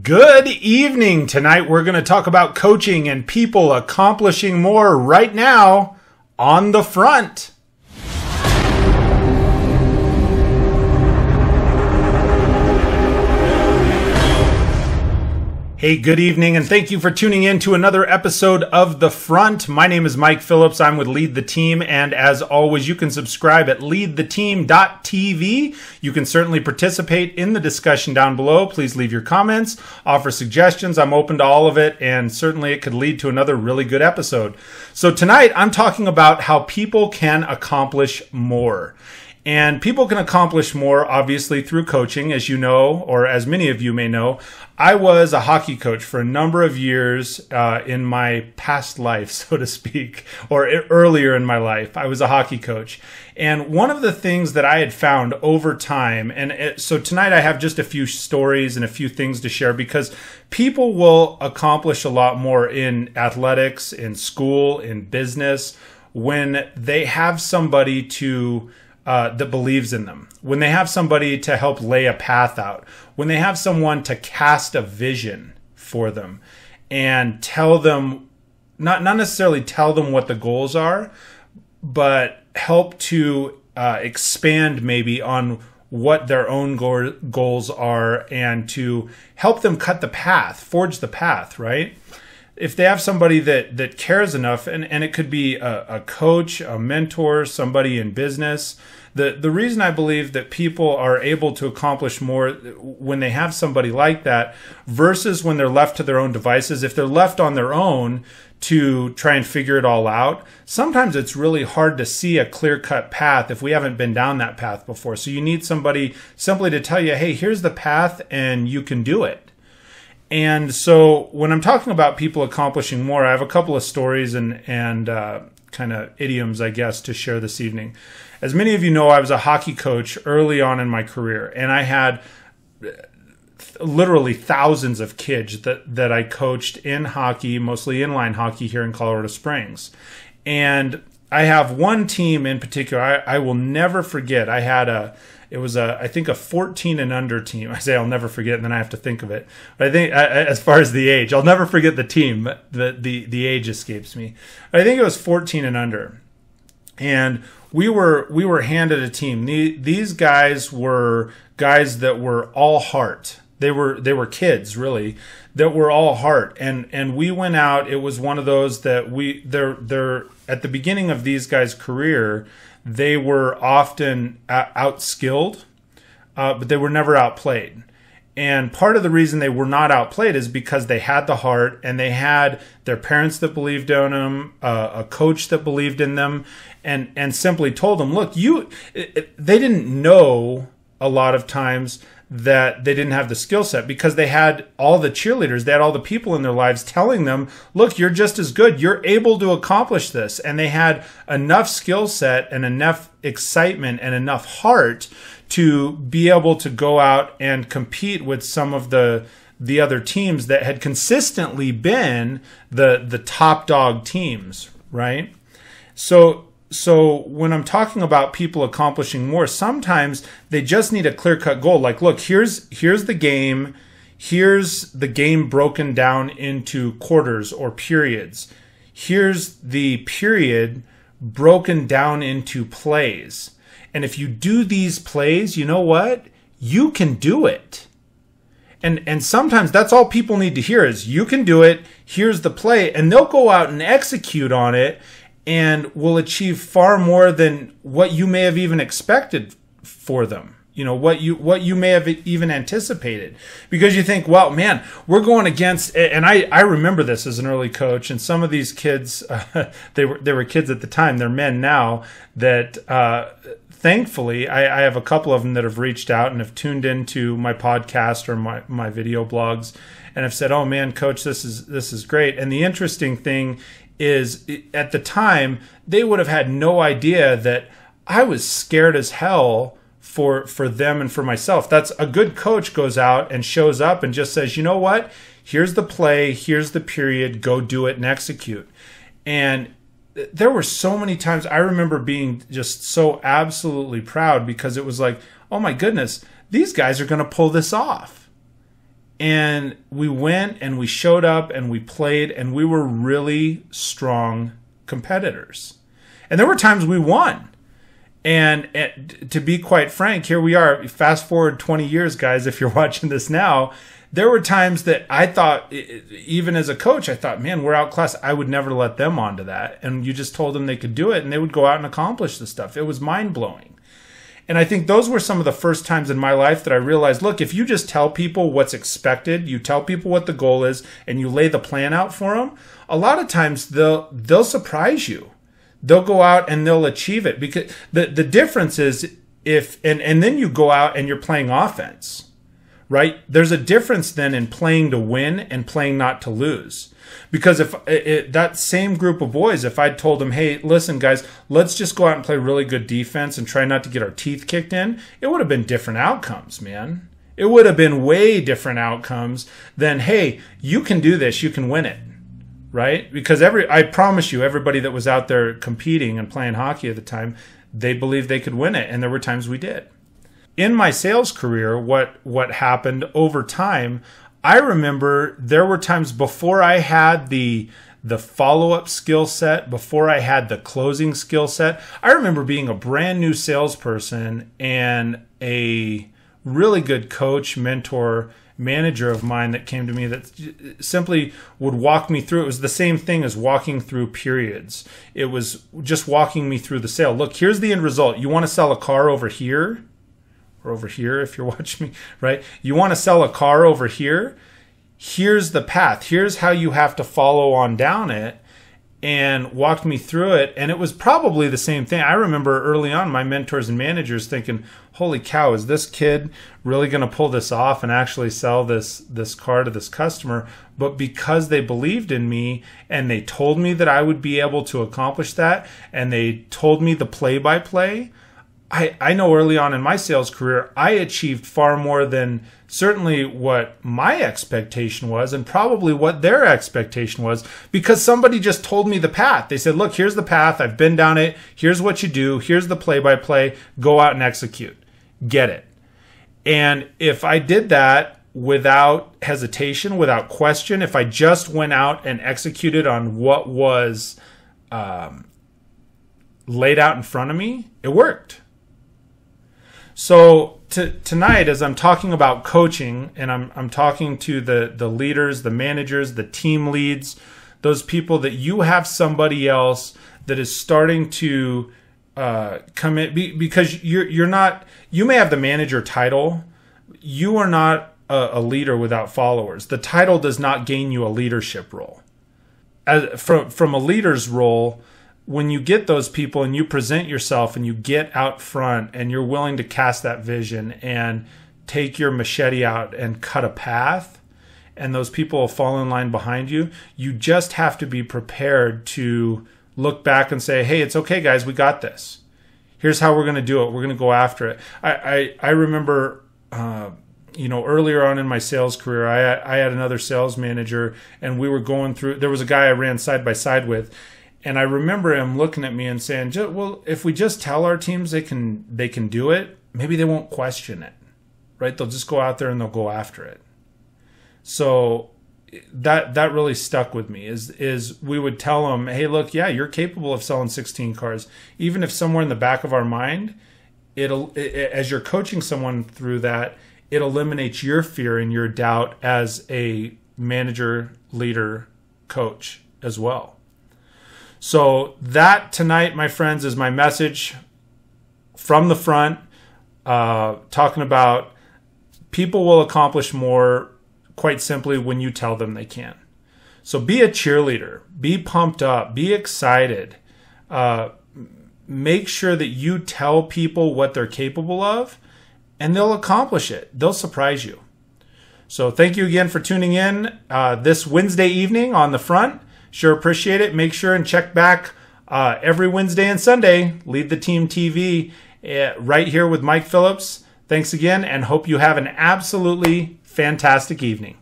Good evening. Tonight we're going to talk about coaching and people accomplishing more right now on the front. Hey, good evening, and thank you for tuning in to another episode of The Front. My name is Mike Phillips. I'm with Lead the Team, and as always, you can subscribe at leadtheteam.tv. You can certainly participate in the discussion down below. Please leave your comments, offer suggestions. I'm open to all of it, and certainly it could lead to another really good episode. So tonight, I'm talking about how people can accomplish more. And people can accomplish more, obviously, through coaching. As you know, or as many of you may know, I was a hockey coach for a number of years in my past life, so to speak, or earlier in my life. I was a hockey coach. And one of the things that I had found over time, so tonight I have just a few stories and a few things to share because people will accomplish a lot more in athletics, in school, in business, when they have somebody that believes in them, when they have somebody to help lay a path out, when they have someone to cast a vision for them and tell them, not necessarily tell them what the goals are, but help to expand maybe on what their own goals are and to help them cut the path, forge the path, right? If they have somebody that cares enough, and it could be a coach, a mentor, somebody in business. The reason I believe that people are able to accomplish more when they have somebody like that versus when they're left to their own devices, if they're left on their own to try and figure it all out, sometimes it's really hard to see a clear-cut path if we haven't been down that path before. So you need somebody simply to tell you, hey, here's the path and you can do it. And so when I'm talking about people accomplishing more, I have a couple of stories and kind of idioms, I guess, to share this evening. As many of you know, I was a hockey coach early on in my career, and I had literally thousands of kids that I coached in hockey, mostly inline hockey here in Colorado Springs. And I have one team in particular I will never forget. It was I think a 14 and under team. I say I'll never forget, and then I have to think of it. But I think as far as the age, I'll never forget the team. The age escapes me. But I think it was 14 and under, and we were handed a team. These guys were guys that were all heart. They were kids really that were all heart, and we went out. It was one of those that they're at the beginning of these guys' career. They were often outskilled, but they were never outplayed. And part of the reason they were not outplayed is because they had the heart and they had their parents that believed in them, a coach that believed in them, and simply told them, look, they didn't know a lot of times that they didn't have the skill set because they had all the cheerleaders, they had all the people in their lives telling them, look, you're just as good, you're able to accomplish this. And they had enough skill set and enough excitement and enough heart to be able to go out and compete with some of the other teams that had consistently been the top dog teams, right? So when I'm talking about people accomplishing more, sometimes they just need a clear-cut goal. Like, look, here's the game. Here's the game broken down into quarters or periods. Here's the period broken down into plays. And if you do these plays, you know what? You can do it. And sometimes that's all people need to hear is you can do it. Here's the play. And they'll go out and execute on it and will achieve far more than what you may have even expected for them. You know, what you may have even anticipated. Because you think, well, man, we're going against, and I remember this as an early coach, and some of these kids, they were kids at the time, they're men now, that thankfully, I have a couple of them that have reached out and have tuned into my podcast or my video blogs and have said, oh man, coach, this is great. And the interesting thing is at the time, they would have had no idea that I was scared as hell for them and for myself. That's a good coach goes out and shows up and just says, you know what? Here's the play. Here's the period. Go do it and execute. And there were so many times I remember being just so absolutely proud because it was like, oh my goodness, these guys are going to pull this off. And we went and we showed up and we played, and we were really strong competitors. And there were times we won. And to be quite frank, here we are, fast forward 20 years, guys, if you're watching this now, there were times that I thought, even as a coach, I thought, man, we're outclassed. I would never let them onto that. And you just told them they could do it, and they would go out and accomplish the stuff. It was mind-blowing. And I think those were some of the first times in my life that I realized, look, if you just tell people what's expected, you tell people what the goal is, and you lay the plan out for them, a lot of times they'll surprise you. They'll go out and they'll achieve it, because the difference is and then you go out and you're playing offense, right? There's a difference then in playing to win and playing not to lose. Because if that same group of boys, if I'd told them, hey, listen, guys, let's just go out and play really good defense and try not to get our teeth kicked in, it would have been different outcomes, man. It would have been way different outcomes than, hey, you can do this, you can win it. Right? Because I promise you, everybody that was out there competing and playing hockey at the time, they believed they could win it. And there were times we did. In my sales career, what happened over time, I remember there were times before I had the follow-up skill set, before I had the closing skill set. I remember being a brand new salesperson, and a really good coach, mentor, manager of mine that came to me that simply would walk me through. It was the same thing as walking through periods. It was just walking me through the sale. Look, here's the end result. You want to sell a car over here, or over here if you're watching me, right? You want to sell a car over here. Here's the path. Here's how you have to follow on down it, and walked me through it. And it was probably the same thing. I remember early on my mentors and managers thinking, holy cow, is this kid really going to pull this off and actually sell this car to this customer? But because they believed in me and they told me that I would be able to accomplish that, and they told me the play-by-play, I know early on in my sales career, I achieved far more than certainly what my expectation was, and probably what their expectation was, because somebody just told me the path. They said, look, here's the path. I've been down it. Here's what you do. Here's the play-by-play. Go out and execute. Get it. And if I did that without hesitation, without question, if I just went out and executed on what was laid out in front of me, it worked. So tonight, as I'm talking about coaching, and I'm talking to the leaders, the managers, the team leads, those people that you have somebody else that is starting to come in, because you're not, you may have the manager title, you are not a leader without followers. The title does not gain you a leadership role. From a leader's role, when you get those people and you present yourself and you get out front and you're willing to cast that vision and take your machete out and cut a path, and those people will fall in line behind you, you just have to be prepared to look back and say, hey, it's okay, guys, we got this. Here's how we're going to do it. We're going to go after it. I remember, earlier on in my sales career, I had another sales manager, and we were going through, there was a guy I ran side by side with, and I remember him looking at me and saying, well, if we just tell our teams they can do it, maybe they won't question it, right? They'll just go out there and they'll go after it. So that really stuck with me, is we would tell them, hey, look, yeah, you're capable of selling 16 cars. Even if somewhere in the back of our mind, as you're coaching someone through that, it eliminates your fear and your doubt as a manager, leader, coach as well. So that tonight, my friends, is my message from the front, talking about people will accomplish more, quite simply, when you tell them they can. So be a cheerleader, be pumped up, be excited. Make sure that you tell people what they're capable of, and they'll accomplish it. They'll surprise you. So thank you again for tuning in this Wednesday evening on the front. Sure appreciate it. Make sure and check back every Wednesday and Sunday. Lead the Team TV right here with Mike Phillips. Thanks again, and hope you have an absolutely fantastic evening.